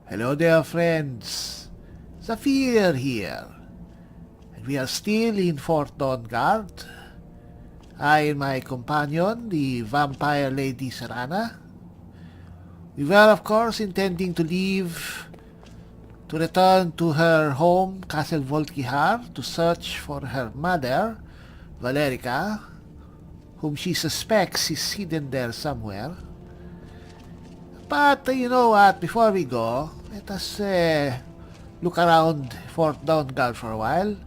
Hello there, friends. Z'fir here. And we are still in Fort Dawnguard. I and my companion, the vampire lady Serana. We were, of course, intending to leave to return to her home, Castle Volkihar, to search for her mother, Valerica, whom she suspects is hidden there somewhere. But you know what, before we go, let us look around Fort Dawnguard for a while.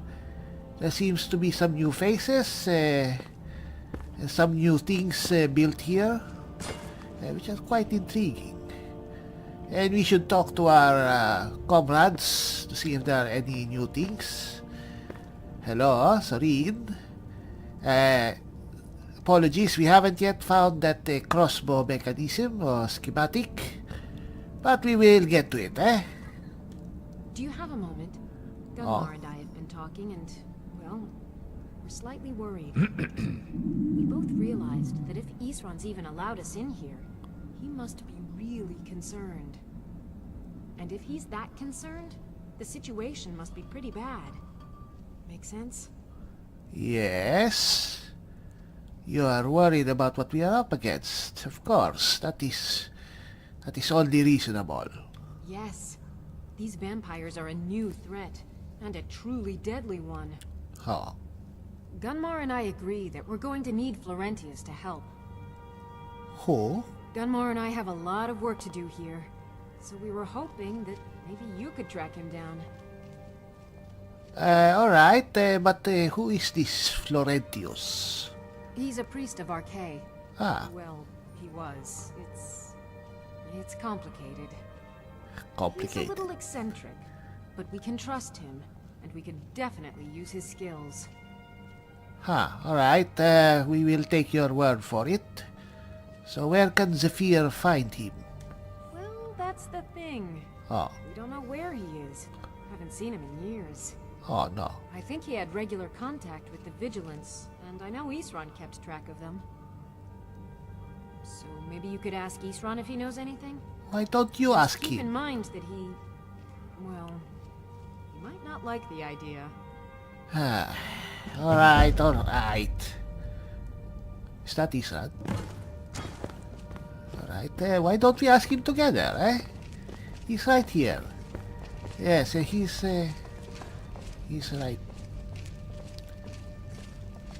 There seems to be some new faces, and some new things built here, which are quite intriguing. And we should talk to our comrades to see if there are any new things. Hello, Sorin. Apologies, we haven't yet found that crossbow mechanism or schematic, but we will get to it, eh? Do you have a moment? Gunmar and I have been talking and, well, we're slightly worried. We both realized that if Isran's even allowed us in here, he must be really concerned. And if he's that concerned, the situation must be pretty bad. Make sense? Yes. You are worried about what we are up against. Of course, that is only reasonable. Yes. These vampires are a new threat, and a truly deadly one. Oh. Gunmar and I agree that we're going to need Florentius to help. Who? Gunmar and I have a lot of work to do here, so we were hoping that maybe you could track him down. Alright, but who is this Florentius? He's a priest of Archay. Ah. Well, he was. It's complicated. Complicated. He's a little eccentric, but we can trust him, and we can definitely use his skills. Alright, we will take your word for it. So where can Z'fir find him? Well, that's the thing. Oh. We don't know where he is. Haven't seen him in years. Oh, no. I think he had regular contact with the Vigilance, and I know Isran kept track of them. So maybe you could ask Isran if he knows anything? Why don't you ask Keep in him? mind that he... well... he might not like the idea. Alright. Is that Isran? Alright, why don't we ask him together, eh? He's right here. Yes, he's right.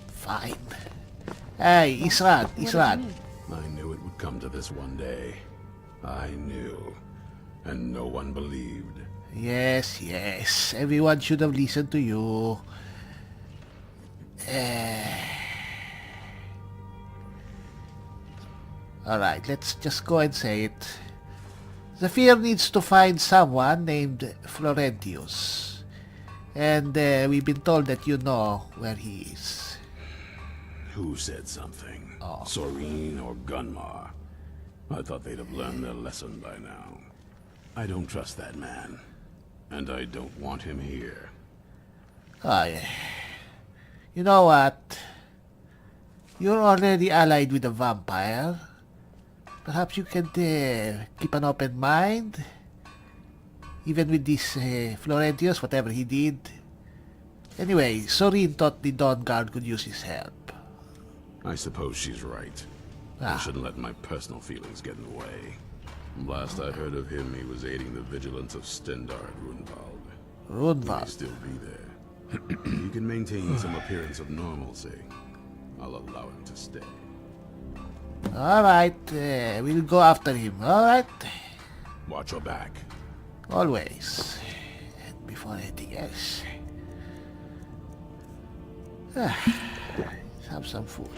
Fine. Hey, Isran. I knew it would come to this one day. I knew. And no one believed. Yes. Everyone should have listened to you. Alright, let's just go and say it. Z'fir needs to find someone named Florentius. And we've been told that you know where he is. Who said something? Oh. Sorin or Gunmar? I thought they'd have learned their lesson by now. I don't trust that man. And I don't want him here. Oh, yeah. You know what? You're already allied with a vampire. Perhaps you can keep an open mind. Even with this Florentius, whatever he did. Anyway, Sorin thought the Dawnguard could use his help. I suppose she's right. I shouldn't let my personal feelings get in the way. Last I heard of him, he was aiding the vigilance of Stendard Runvald. Will he still be there? He can maintain some appearance of normalcy. I'll allow him to stay. Alright, we'll go after him, alright? Watch your back. Always. And before anything else. have some food.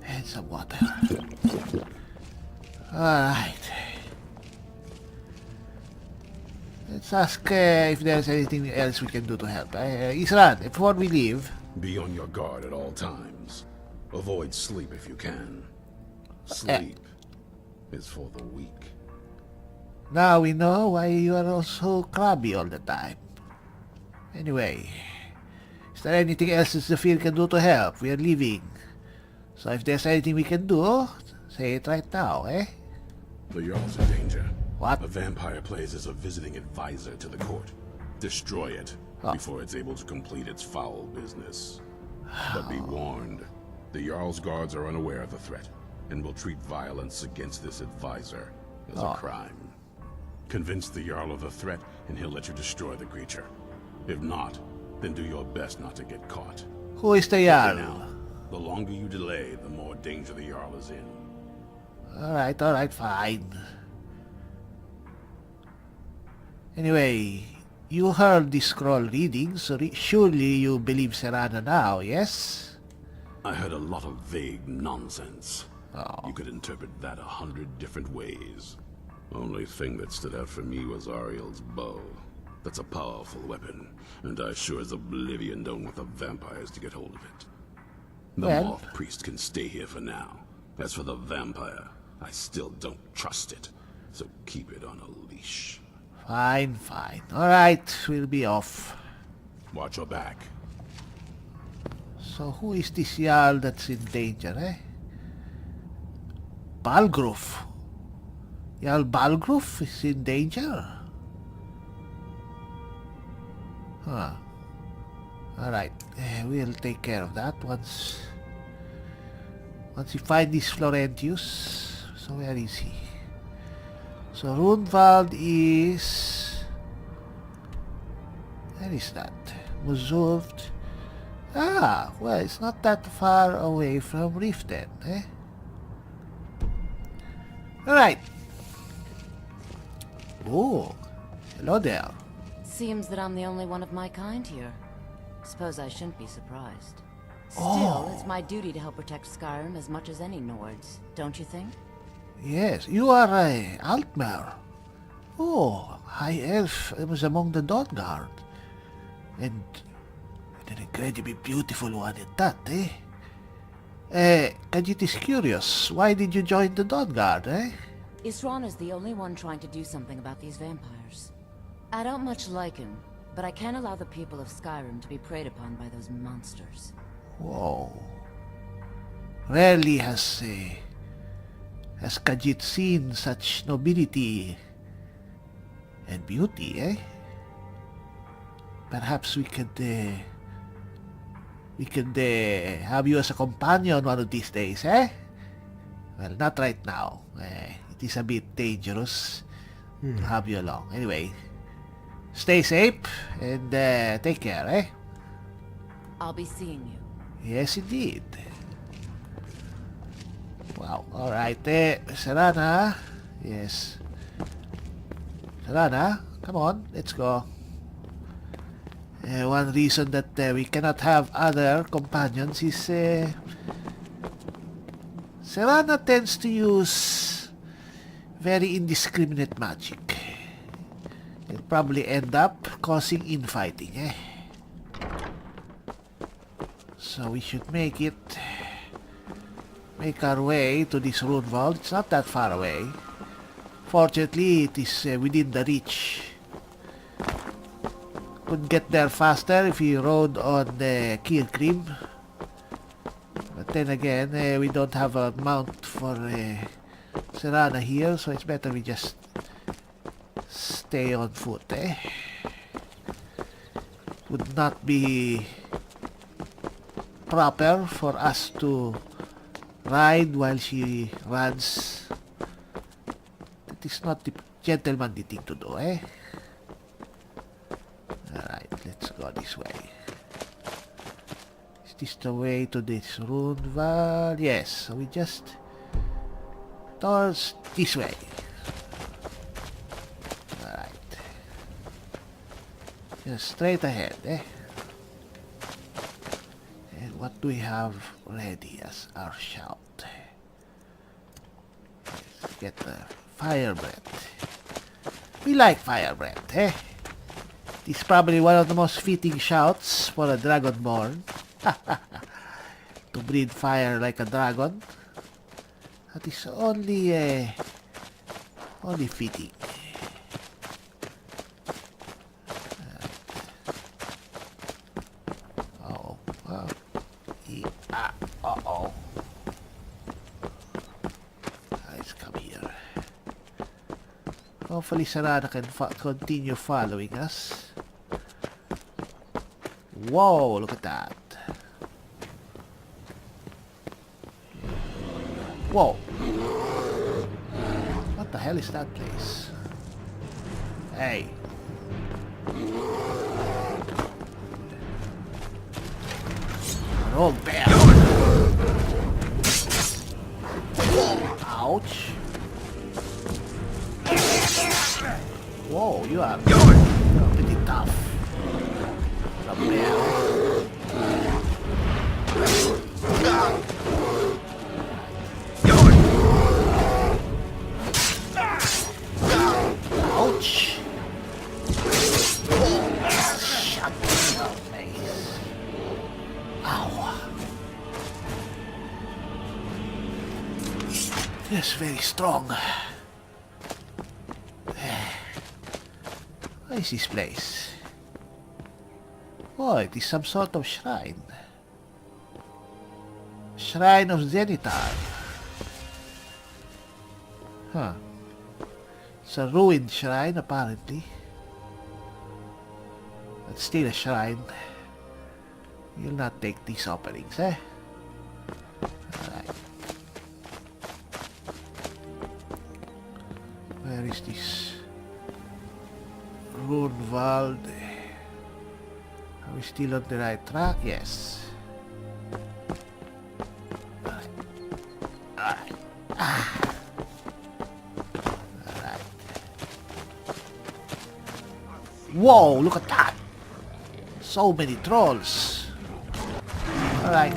And some water. Alright. Let's ask if there's anything else we can do to help. Isran, before we leave... Be on your guard at all times. Avoid sleep if you can. Sleep is for the weak. Now we know why you are also crabby all the time. Anyway, is there anything else that Z'fir can do to help? We are leaving. So if there's anything we can do, say it right now, eh? The Jarl's in danger. What? A vampire plays as a visiting advisor to the court. Destroy it before it's able to complete its foul business. But be warned, the Jarl's guards are unaware of the threat and will treat violence against this advisor as a crime. Convince the Jarl of the threat and he'll let you destroy the creature. If not, then do your best not to get caught. Who is the Jarl? Now, the longer you delay, the more danger the Jarl is in. Alright, fine. Anyway, you heard the scroll reading, so surely you believe Serana now, yes? I heard a lot of vague nonsense. You could interpret that 100 different ways. Only thing that stood out for me was Ariel's bow. That's a powerful weapon, and I sure as oblivion don't want the vampires to get hold of it. The moth priest can stay here for now. As for the vampire, I still don't trust it, so keep it on a leash. Fine. Alright, we'll be off. Watch your back. So who is this Jarl that's in danger, eh? Balgruf. Jarl Balgruf is in danger? Huh. Alright, we'll take care of that once we find this Florentius. So where is he? So Runwald is... Where is that? Muzovd. Well, it's not that far away from Riften, eh? Alright. Oh, hello there. Seems that I'm the only one of my kind here. Suppose I shouldn't be surprised. Still, it's my duty to help protect Skyrim as much as any Nords, don't you think? Yes, you are Altmer. Oh, High Elf was among the Dawn Guard. And an incredibly beautiful one at that, eh? Khajiit is curious. Why did you join the Dawn Guard, eh? Isran is the only one trying to do something about these vampires. I don't much like him, but I can't allow the people of Skyrim to be preyed upon by those monsters. Whoa. Rarely has Khajiit seen such nobility and beauty, eh? Perhaps we could have you as a companion one of these days, eh? Well, not right now. It is a bit dangerous to have you along. Anyway, stay safe and take care, eh? I'll be seeing you. Yes, indeed. Wow, alright, Serana. Yes. Serana, come on, let's go. One reason that we cannot have other companions is Serana tends to use very indiscriminate magic. It'll probably end up causing infighting, eh? So we should make our way to this rune vault. It's not that far away. Fortunately, it is within the reach. Could get there faster if we rode on the Kirkrim. But then again, we don't have a mount for Serana here, so it's better we just stay on foot, eh? Would not be proper for us to ride while she runs. That is not the gentlemanly thing to do, eh? Alright, let's go this way. Is this the way to this rune vault? Yes, so we just towards this way. Alright. Just straight ahead, eh? And what do we have ready as our shout? Let's get the fire breath. We like fire breath, eh? It is probably one of the most fitting shouts for a dragonborn. To breathe fire like a dragon. That is only fitting. Uh-oh. Uh-oh. Let's come here. Hopefully Sarana can continue following us. Whoa, look at that. Whoa. What the hell is that place? Hey. An old bear. Ouch. Whoa, you are pretty tough. A bear. Ouch. Shut your face. Ow. Yes, very strong. What is this place? Oh, it is some sort of shrine. Shrine of Zenitar. Huh. It's a ruined shrine, apparently. But still a shrine. You'll not take these openings, eh? Alright. Where is this? Runwald. Are we still on the right track? Yes. Alright. Alright. Alright. Whoa, look at that! So many trolls. Alright.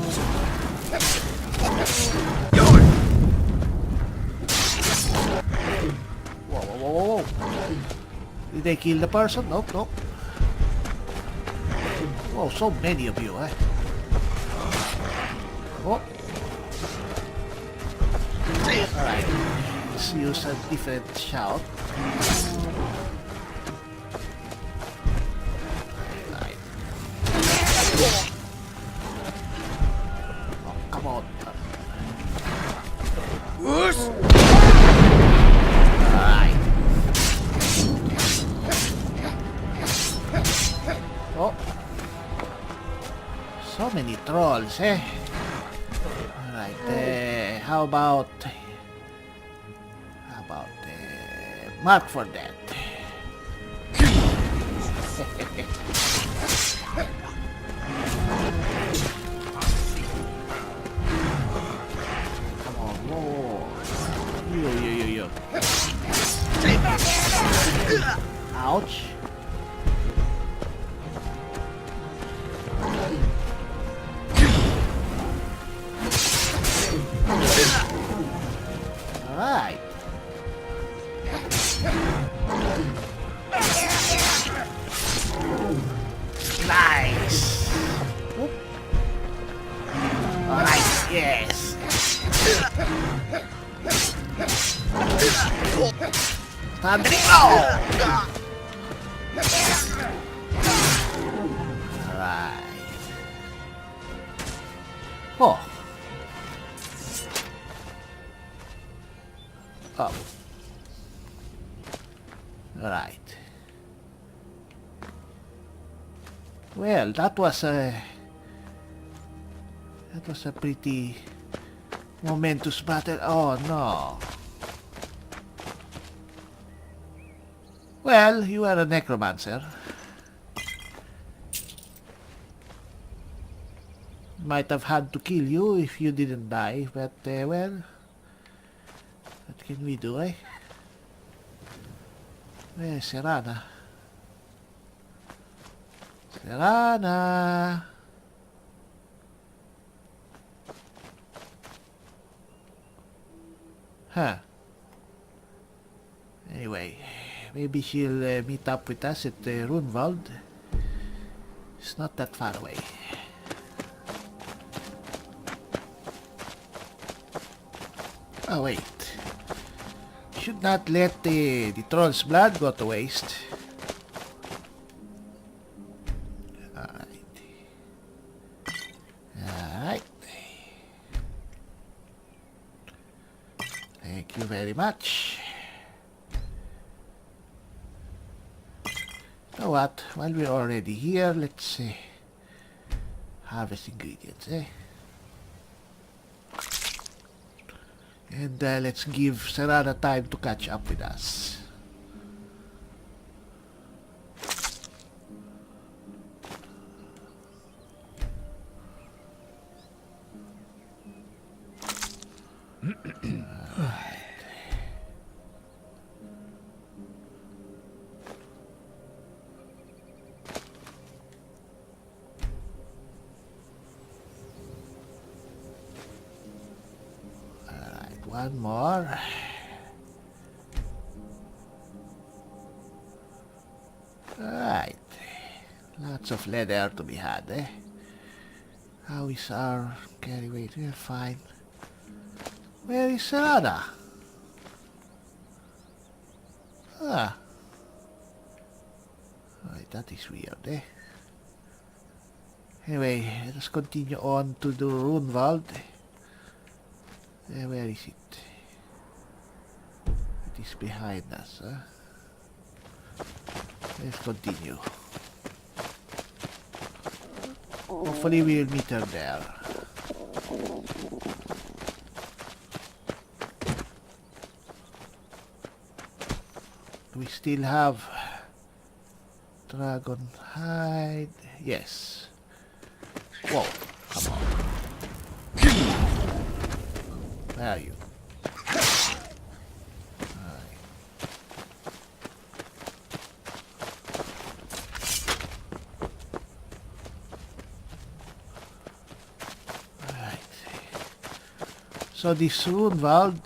Whoa, whoa, whoa, whoa. Did they kill the person? Nope, nope. Oh, so many of you, eh? Oh. Alright. Let's use a different shout. Right. Oh, come on. Alright. Oh. So many trolls, eh? Alright, how about mark for that? Come on, whoa. Yo. Ouch. Alright. Nice. Whoop. Alright, yes. Thundering blow. Alright. Oh. Up. Alright. Well, that was a pretty momentous battle. Oh no. Well, you are a necromancer. Might have had to kill you if you didn't die, but well, what can we do, eh? Where's Serana? Serana! Huh. Anyway, maybe she'll meet up with us at Runwald. It's not that far away. Oh wait. Should not let the troll's blood go to waste. Alright. Thank you very much. You know what? While we're already here, let's harvest ingredients, And let's give Serana time to catch up with us. One more. Alright. Lots of leather to be had, How is our carry weight? We're fine. Where is Serana? Ah. Alright, that is weird, Anyway, let us continue on to the Runwald. Where is it? It is behind us, Let's continue. Hopefully we'll meet her there. We still have dragon hide. Yes. Whoa, come on. Where are you? Alright. So this Runwald.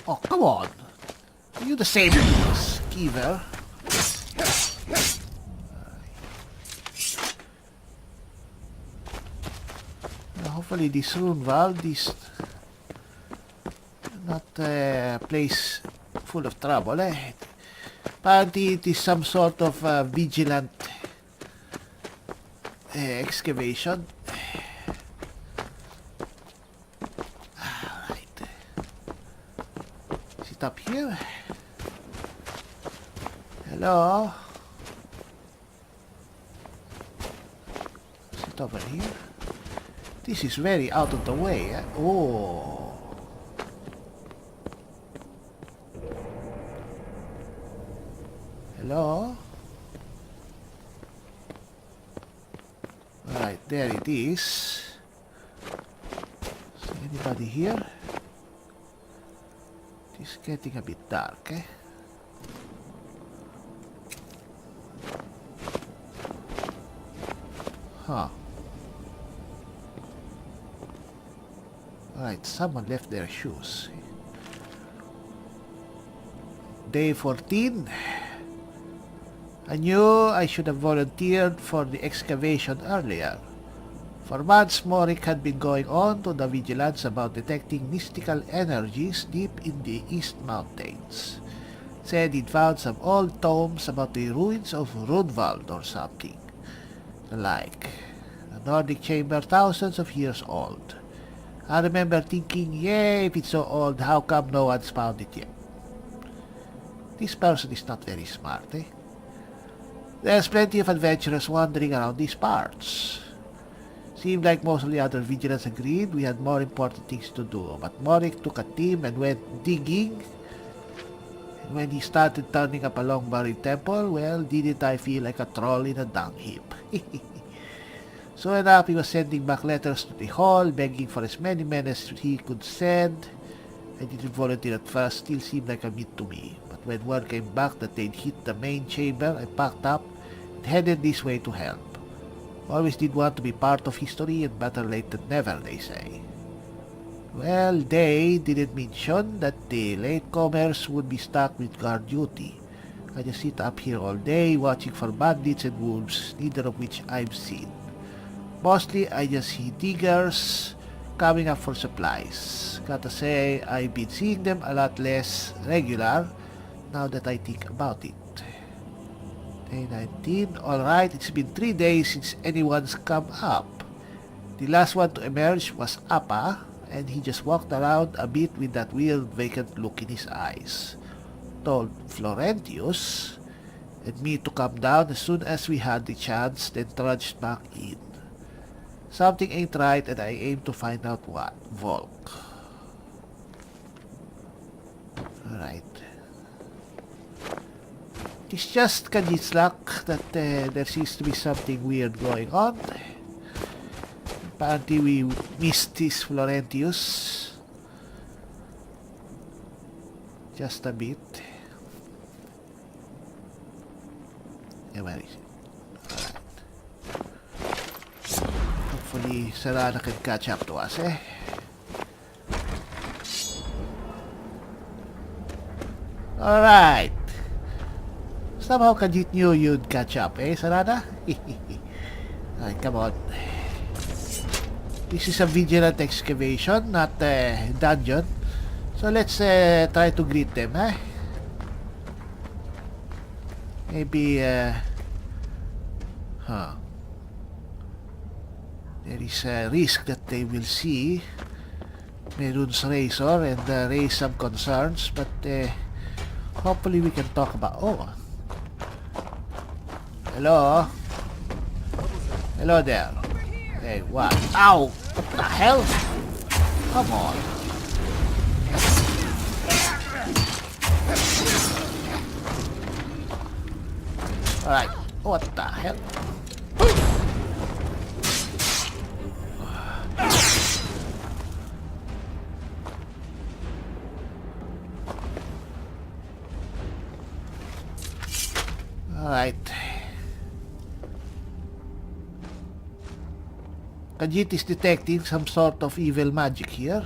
Oh, come on. Are you the same Skeever? Hopefully this Runwald is not a place full of trouble, Apparently it is some sort of vigilant excavation. Alright. Is it up here? Hello? Is it over here? This is very out of the way, Oh. Hello? Alright, there it is. Is anybody here? It is getting a bit dark, Huh. Alright, someone left their shoes. Day 14. I knew I should have volunteered for the excavation earlier. For months, Morik had been going on to the vigilance about detecting mystical energies deep in the East Mountains. Said he'd found some old tomes about the ruins of Runwald or something. The like. A Nordic chamber thousands of years old. I remember thinking, yay, if it's so old, how come no one's found it yet? This person is not very smart, There's plenty of adventurers wandering around these parts. Seemed like most of the other vigilants agreed we had more important things to do, but Morik took a team and went digging. And when he started turning up a long-buried temple, well, didn't I feel like a troll in a dung heap? So enough, he was sending back letters to the hall, begging for as many men as he could send. I didn't volunteer at first, still seemed like a meat to me. But when word came back that they'd hit the main chamber, I packed up and headed this way to help. Always did want to be part of history, and better late than never, they say. Well, they didn't mention that the latecomers would be stuck with guard duty. I just sit up here all day watching for bandits and wolves, neither of which I've seen. Mostly, I just see diggers coming up for supplies. Gotta say, I've been seeing them a lot less regular now that I think about it. Day 19. Alright, it's been 3 days since anyone's come up. The last one to emerge was Appa, and he just walked around a bit with that weird vacant look in his eyes. Told Florentius and me to come down as soon as we had the chance, then trudged back in. Something ain't right, and I aim to find out what. Volk. Alright. It's just Khajiit's luck that there seems to be something weird going on. Apparently we missed this Florentius. Just a bit. Yeah, where is it? Alright. Hopefully Serana can catch up to us, eh? Alright. Somehow Khajiit knew you'd catch up, eh, Serana? Alright, come on. This is a vigilant excavation, not a dungeon. So let's try to greet them, eh? Maybe, There is a risk that they will see Merun's razor and raise some concerns, but hopefully we can talk about... Oh! Hello? Hello there. Hey, what? Ow! What the hell? Come on. Alright. What the hell? Alright. Khajiit is detecting some sort of evil magic here.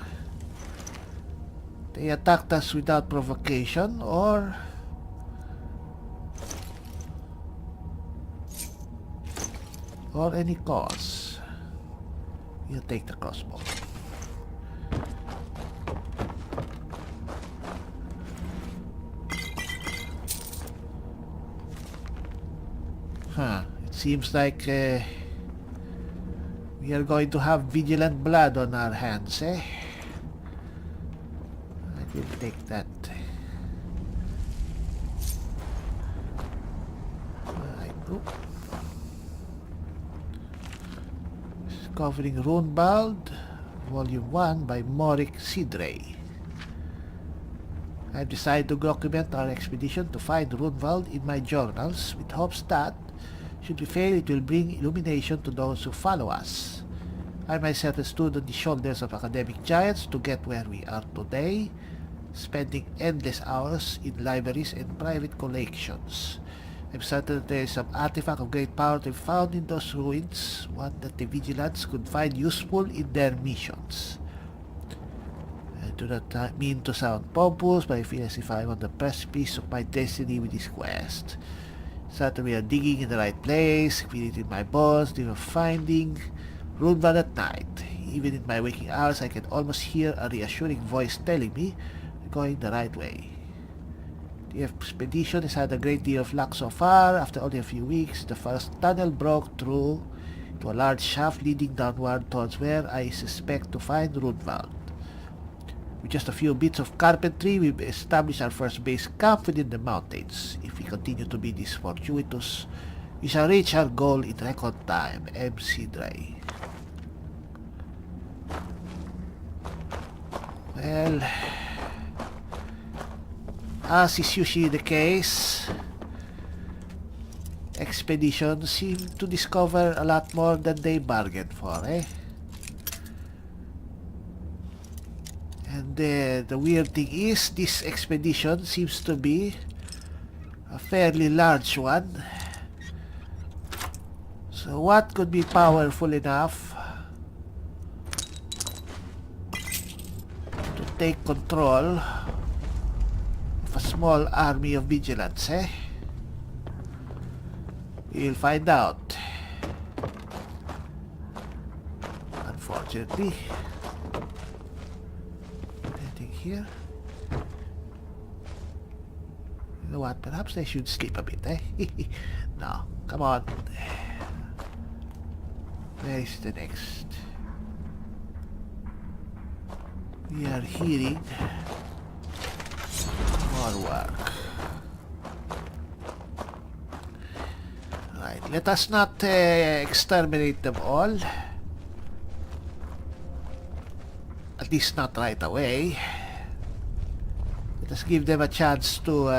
They attacked us without provocation or any cause. We'll take the crossbow. It seems like we are going to have vigilant blood on our hands, eh? I will take that. Alright, Discovering Runebald, Volume 1 by Morik Sidrey. I've decided to document our expedition to find Runewald in my journals, with hopes that, should we fail, it will bring illumination to those who follow us. I myself have stood on the shoulders of academic giants to get where we are today, spending endless hours in libraries and private collections. I'm certain that there is some artifact of great power to be found in those ruins, one that the Vigilants could find useful in their missions. I do not mean to sound pompous, but I feel as if I'm on the precipice of my destiny with this quest. Certainly we are digging in the right place, feeling it in my bones, dream of finding Runewald at night. Even in my waking hours, I can almost hear a reassuring voice telling me we're going the right way. The expedition has had a great deal of luck so far. After only a few weeks, the first tunnel broke through to a large shaft leading downward towards where I suspect to find Runewald. With just a few bits of carpentry, we've established our first base camp within the mountains. If we continue to be this fortuitous, we shall reach our goal in record time. M. Sidrey. Well, as is usually the case, expeditions seem to discover a lot more than they bargained for, eh? And the weird thing is, this expedition seems to be a fairly large one. So what could be powerful enough take control of a small army of vigilants, eh? We'll find out. Unfortunately. Anything here? You know what? Perhaps I should sleep a bit, eh? No. Come on. Where is the next? We are hearing more work. Right, let us not exterminate them all. At least not right away. Let us give them a chance to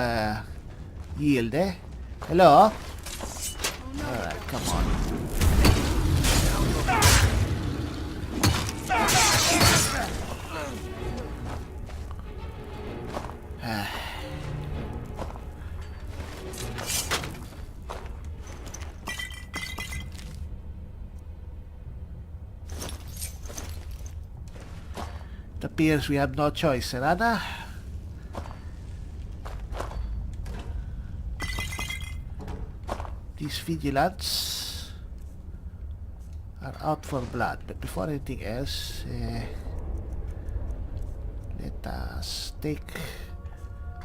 yield, eh? Hello? Alright, come on. It appears we have no choice, Serana. These vigilants are out for blood, but before anything else, let us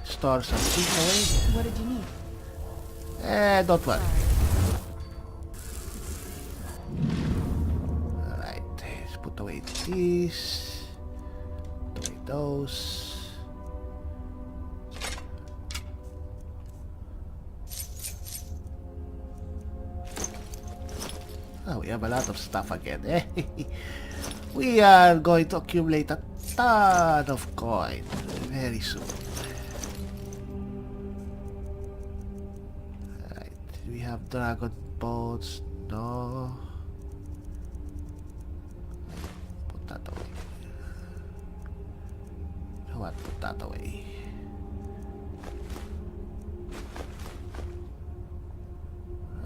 store something away. What did you need? Don't worry. Alright, let's put away these. Put away those. Oh, we have a lot of stuff again, eh? We are going to accumulate a ton of coin very soon. Alright, do we have dragon boats? No. Put that away. You know what? Put that away.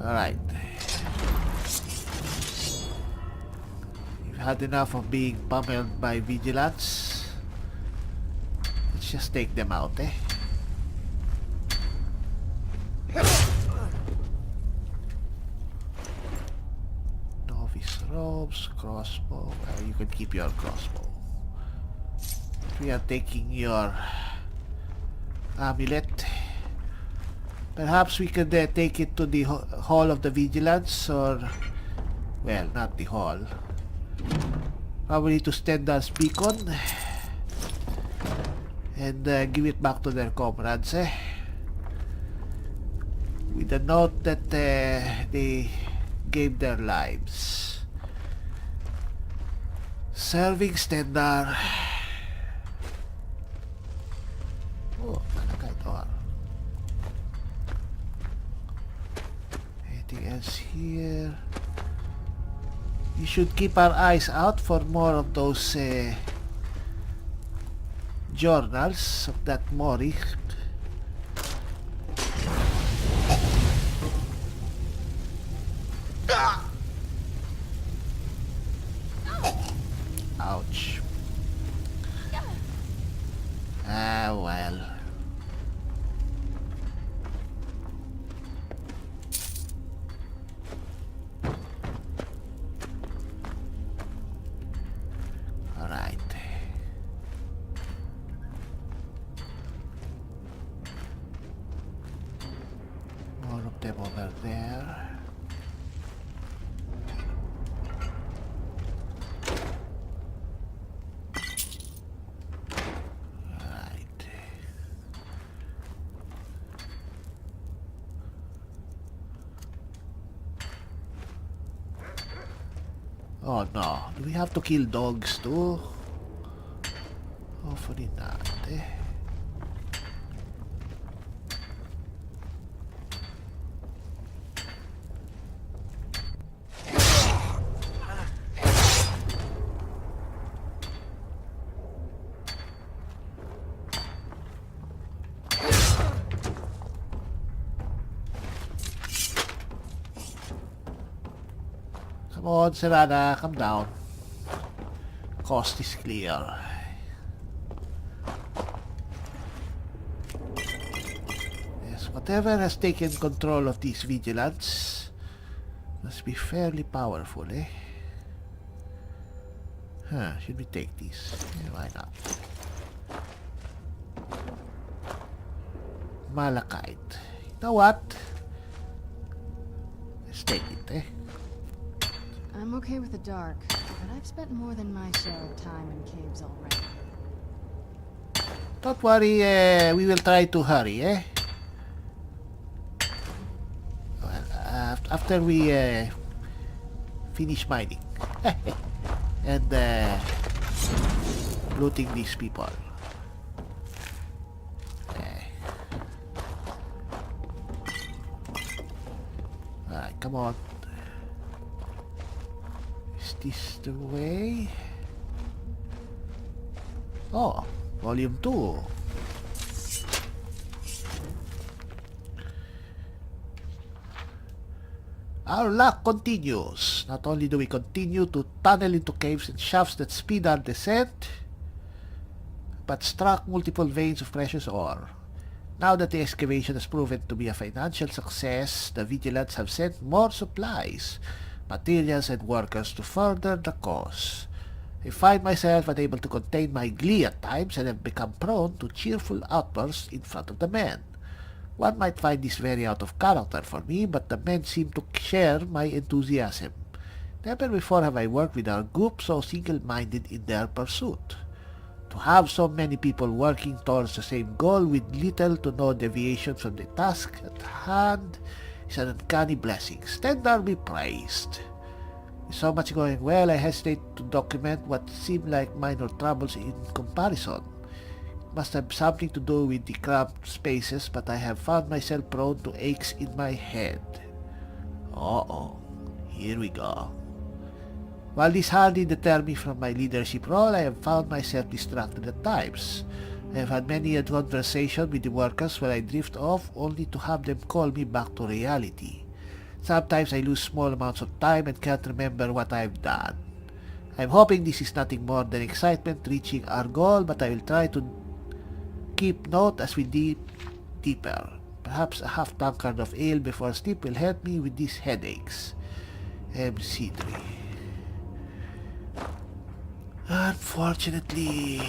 Alright. Had enough of being pummeled by vigilants. Let's just take them out, eh? Novice robes, crossbow. Well, you can keep your crossbow. We are taking your amulet. Perhaps we could take it to the hall of the vigilance, or well, not the hall. Probably to Stendar's beacon and give it back to their comrades, eh? With a note that they gave their lives serving Stendar. Oh, malakite ore. Anything else here? We should keep our eyes out for more of those journals of that Mori. Ouch. Ah, well. Them over there. Right. Oh no, do we have to kill dogs too? Hopefully not, eh? Come on, Serana, come down. Coast is clear. Whatever has taken control of these vigilants must be fairly powerful, eh? Huh, should we take these? Yeah, why not? Malachite. You know what? Let's take it, eh? I'm okay with the dark, but I've spent more than my share of time in caves already. Don't worry, we will try to hurry, eh? Well, after we finish mining and looting these people. Alright, come on. Is this the way? Oh, volume 2. Our luck continues. Not only do we continue to tunnel into caves and shafts that speed our descent, but struck multiple veins of precious ore. Now that the excavation has proven to be a financial success, the Vigilants have sent more supplies, materials, and workers to further the cause. I find myself unable to contain my glee at times and have become prone to cheerful outbursts in front of the men. One might find this very out of character for me, but the men seem to share my enthusiasm. Never before have I worked with our group so single-minded in their pursuit. To have so many people working towards the same goal with little to no deviation from the task at hand is an uncanny blessing. Stand be praised. With so much going well, I hesitate to document what seem like minor troubles in comparison. It must have something to do with the cramped spaces, but I have found myself prone to aches in my head. Uh-oh, here we go. While this hardly deterred me from my leadership role, I have found myself distracted at times. I have had many a conversation with the workers where I drift off only to have them call me back to reality. Sometimes I lose small amounts of time and can't remember what I have done. I am hoping this is nothing more than excitement reaching our goal, but I will try to keep note as we dig deeper. Perhaps a half-tankard of ale before sleep will help me with these headaches. MC3. Unfortunately,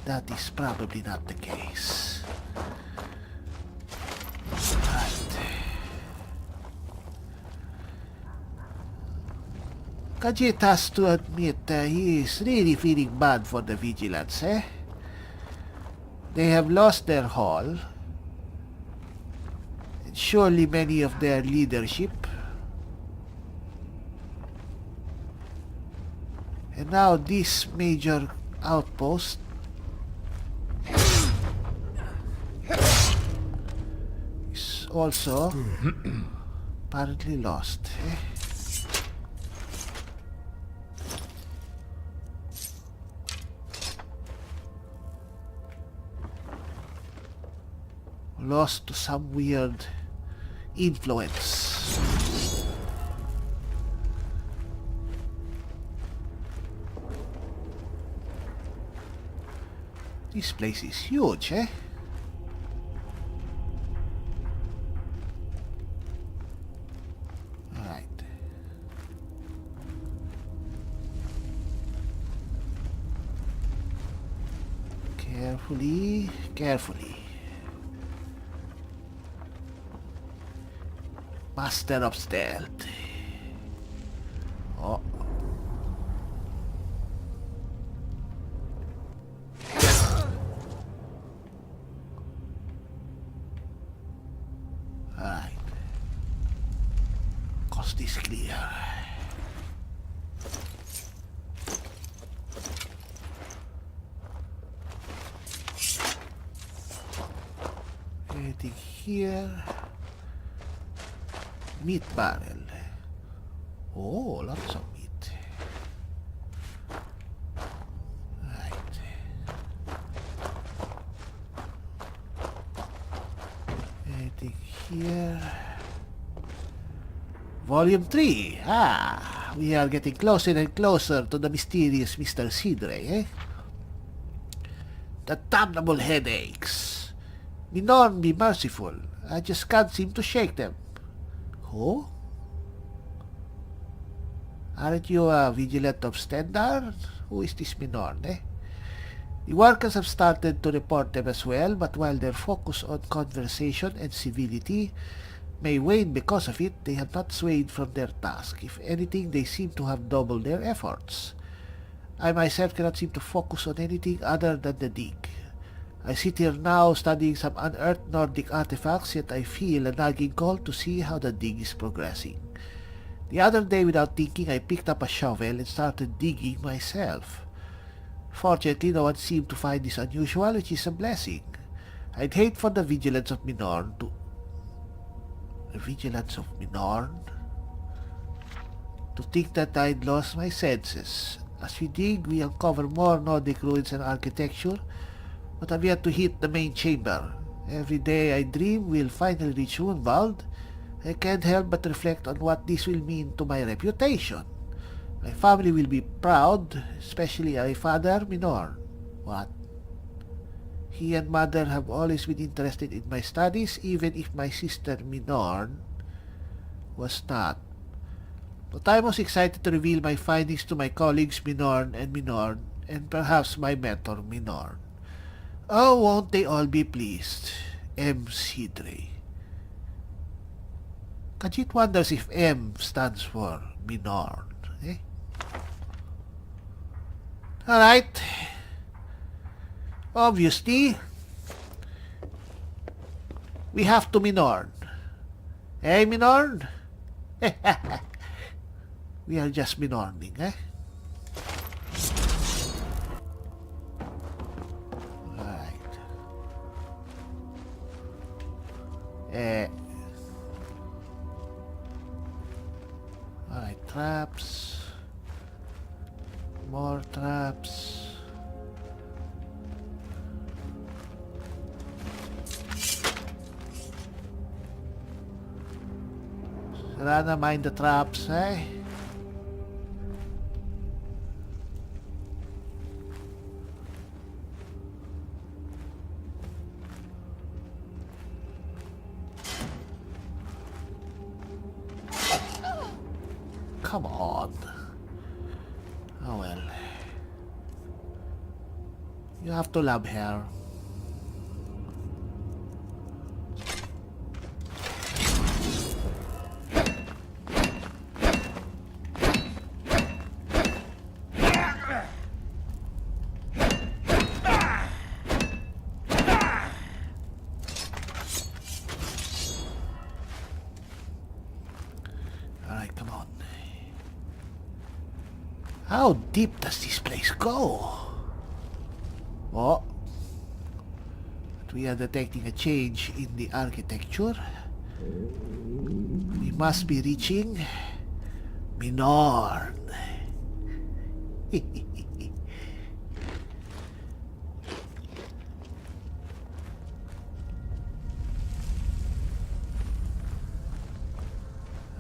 that is probably not the case. Right. Khajiit has to admit he is really feeling bad for the Vigilants, eh? They have lost their hall, and surely many of their leadership. And now this major outpost is also apparently lost. Lost to some weird influence. This place is huge, eh? Alright. Carefully, carefully. Master of Stealth. Oh. Alright. Coast is clear. Anything here? Meat barrel. Oh, lots of meat. Right. Anything here? Volume 3. Ah, we are getting closer and closer to the mysterious Mr. Sidre, eh? The damnable headaches. Minorne be merciful. I just can't seem to shake them. Who? Aren't you a vigilant of Stendar? Who is this Minorne, eh? The workers have started to report them as well, but while their focus on conversation and civility may wane because of it, they have not swayed from their task. If anything, they seem to have doubled their efforts. I myself cannot seem to focus on anything other than the dig. I sit here now studying some unearthed Nordic artifacts, yet I feel a nagging call to see how the dig is progressing. The other day, without thinking, I picked up a shovel and started digging myself. Fortunately, no one seemed to find this unusual, which is a blessing. I'd hate for the vigilance of Minorne to... The vigilance of Minorne? To think that I'd lost my senses. As we dig, we uncover more Nordic ruins and architecture, but I've yet to hit the main chamber. Every day I dream we'll finally reach Runvald. I can't help but reflect on what this will mean to my reputation. My family will be proud, especially my father, Minorne. What? He and mother have always been interested in my studies, even if my sister, Minorne, was not. But I was excited to reveal my findings to my colleagues, Minorne, and perhaps my mentor, Minorne. Oh, won't they all be pleased? M. Sidre. Khajiit wonders if M stands for Minorne, eh? Alright. Obviously, we have to Minorne. Hey, Minorne? We are just Minorning, eh? Alright. Alright, traps. More traps. Sana mind the traps, eh? Come on. Oh well. You have to love her. Alright, come on. How deep does this place go? Oh. But we are detecting a change in the architecture. We must be reaching Minorne.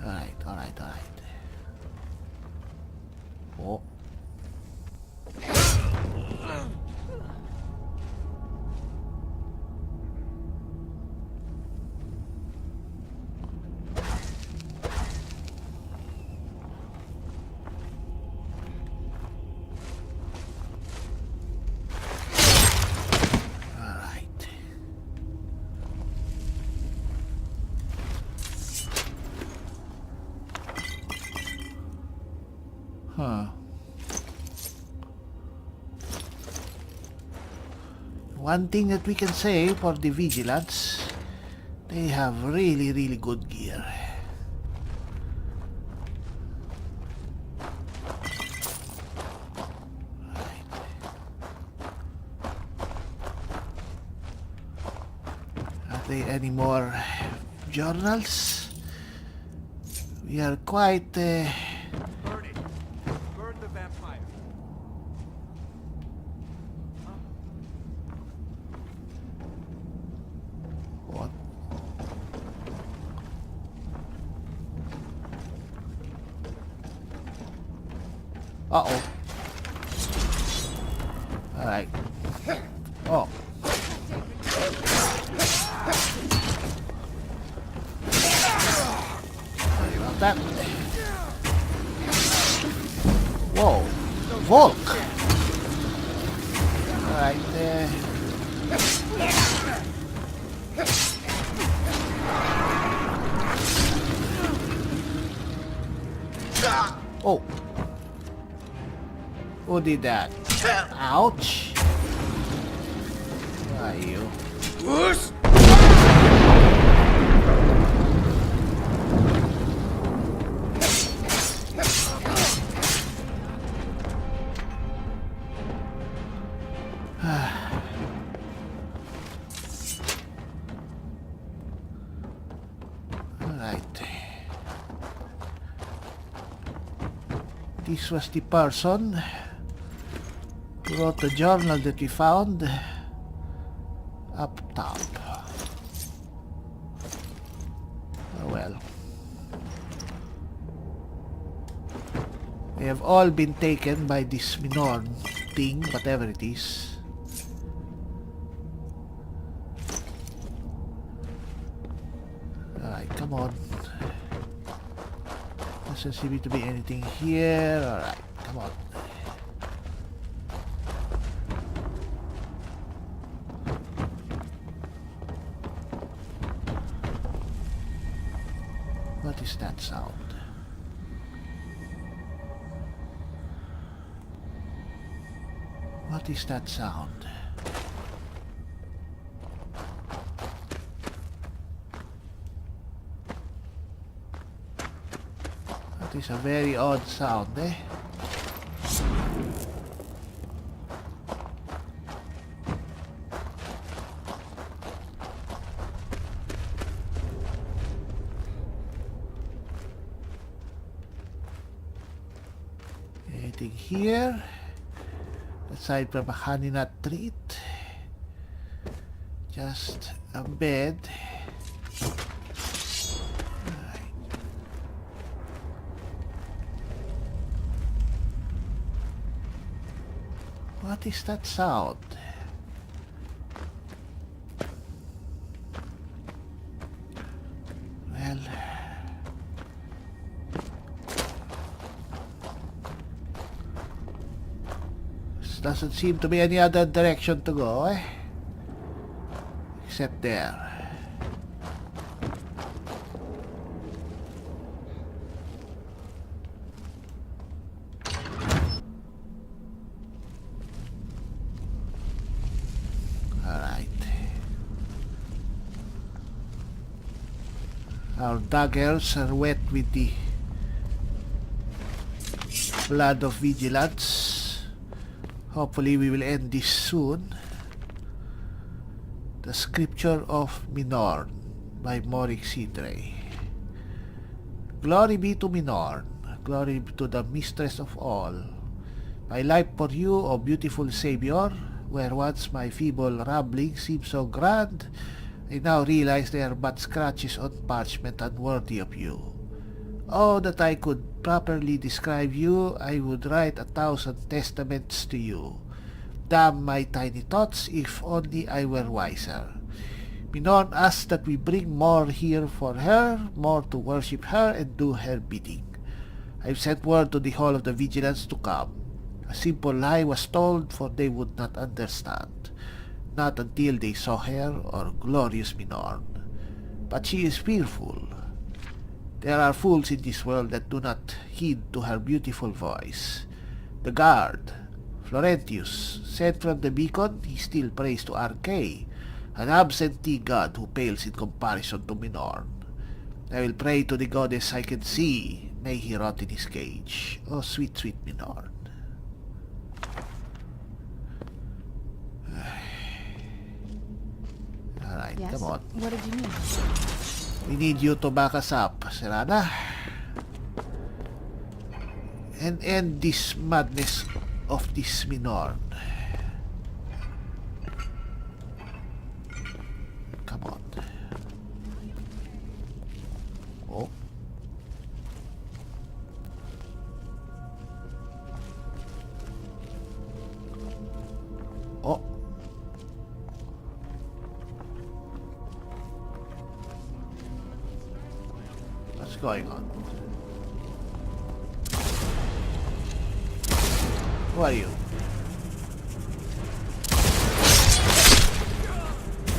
Alright. Oh. Alright. Huh. One thing that we can say for the vigilants, they have really good gear. Right. Are there any more journals? We are quite Burn it. Burn the vampire. what? Uh-oh. Alright. Oh. that? Whoa. Volk. Alright, oh. Who did that? Ouch. Where are you? This was the person who wrote the journal that we found up top. Oh well. They have all been taken by this Minorne thing, whatever it is. Alright, come on. Doesn't seem to be anything here. Alright, come on. What is that sound? What is that sound? That is a very odd sound, eh? Anything here? Aside from a honey nut treat, just a bed. Right. What is that sound? Well, doesn't seem to be any other direction to go, eh? Except there. Alright. Our daggers are wet with the blood of vigilance. Hopefully we will end this soon. The Scripture of Minorne by Morik Sidre. Glory be to Minorne. Glory be to the mistress of all. My life for you, O beautiful Savior, where once my feeble rambling seemed so grand, I now realize they are but scratches on parchment unworthy of you. Oh, that I could properly describe you, I would write 1,000 testaments to you. Damn my tiny thoughts, if only I were wiser. Minorne asks that we bring more here for her, more to worship her and do her bidding. I've sent word to the Hall of the Vigilance to come. A simple lie was told, for they would not understand. Not until they saw her, or glorious Minorne. But she is fearful. There are fools in this world that do not heed to her beautiful voice. The guard, Florentius, sent from the beacon, he still prays to Archay, an absentee god who pales in comparison to Minorne. I will pray to the goddess I can see, may he rot in his cage. Oh, sweet, sweet Minorne. Alright, Yes? come on. What did you mean? We need you to back us up, Serana. And end this madness of this Minorne. Come on. Oh. Oh. What's going on? Who are you?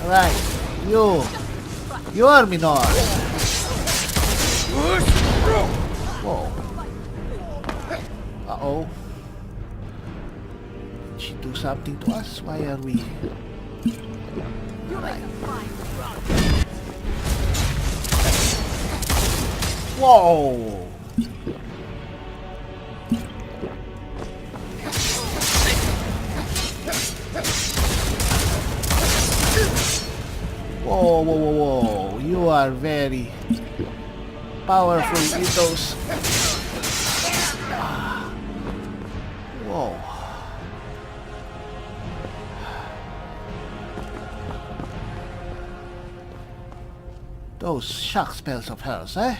Alright, you are Minorne. Whoa. Uh-oh. Did she do something to us? Why are we... Alright. Whoa! Whoa, whoa, whoa, whoa. You are very powerful with those. Whoa. Those shock spells of hers, eh?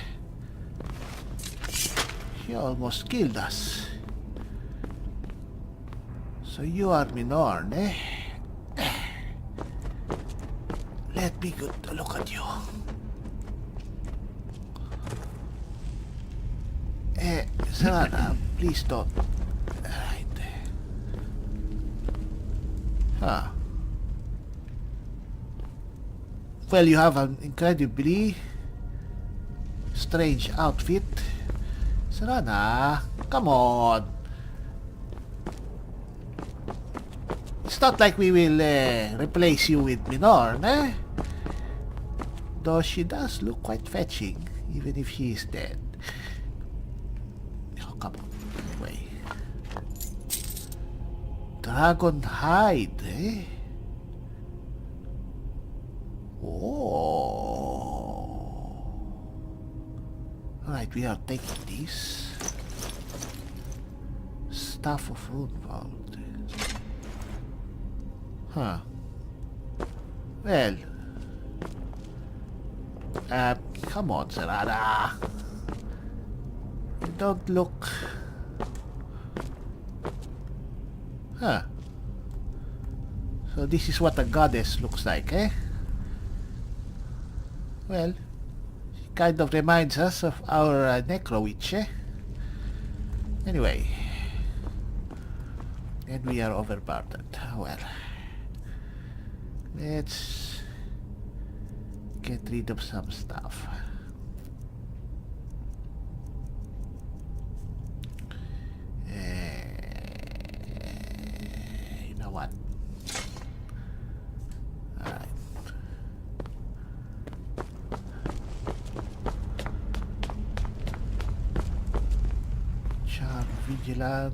She almost killed us. So you are Minorne, eh? Let me good look at you. Serana, please don't. Right. Huh. Well, you have an incredibly strange outfit. Serana, come on. It's not like we will replace you with Minorne, eh? Though she does look quite fetching, even if she is dead. Oh, come on. Anyway. Dragon hide, eh? Oh. Alright, we are taking this. Staff of Runewald. Huh. Well. Come on, Serana. You don't look... Huh. So this is what a goddess looks like, eh? Well, she kind of reminds us of our Necro Witch, eh? Anyway. And we are overburdened. Well. Let's get rid of some stuff. You know what? Alright. Charm Vigilant.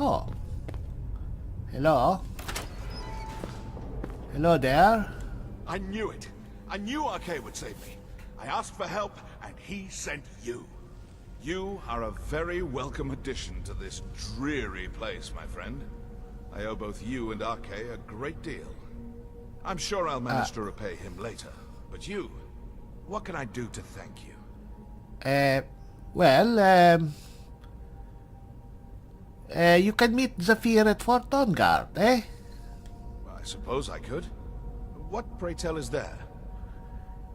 Oh. Hello? Hello there? I knew it. I knew Arcade would save me. I asked for help, and he sent you. You are a very welcome addition to this dreary place, my friend. I owe both you and Arcade a great deal. I'm sure I'll manage to repay him later. But you, what can I do to thank you? You can meet Z'fir at Fort Dawnguard, eh? I suppose I could. What, pray tell, is there?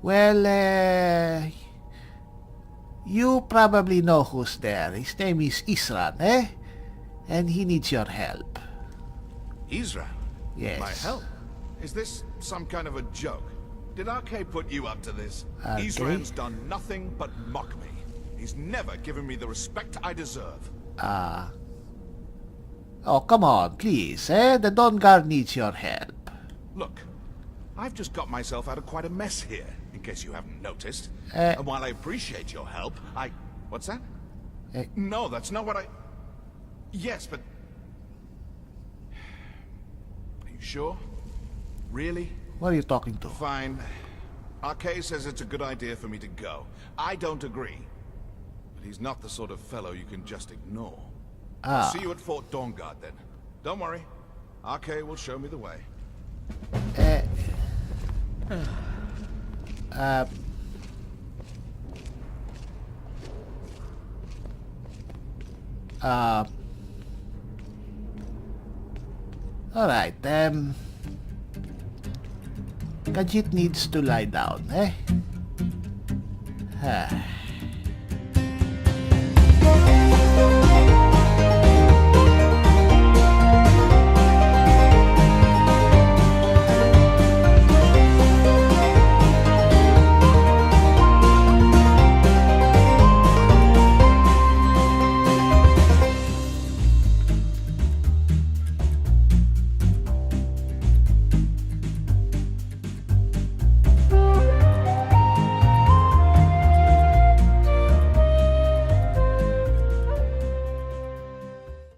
Well, you probably know who's there. His name is Isran, eh? And he needs your help. Isran? Yes. My help? Is this some kind of a joke? Did Arcade put you up to this? Arcade? Isran's done nothing but mock me. He's never given me the respect I deserve. Oh, come on, please, eh? The Dawnguard needs your help. Look, I've just got myself out of quite a mess here, in case you haven't noticed. And while I appreciate your help, What's that? No, that's not what I... Yes, but... Are you sure? Really? What are you talking to? Fine. Arcade says it's a good idea for me to go. I don't agree. But he's not the sort of fellow you can just ignore. I'll see you at Fort Dawnguard then. Don't worry. Arcade will show me the way. Alright, Khajiit needs to lie down, eh?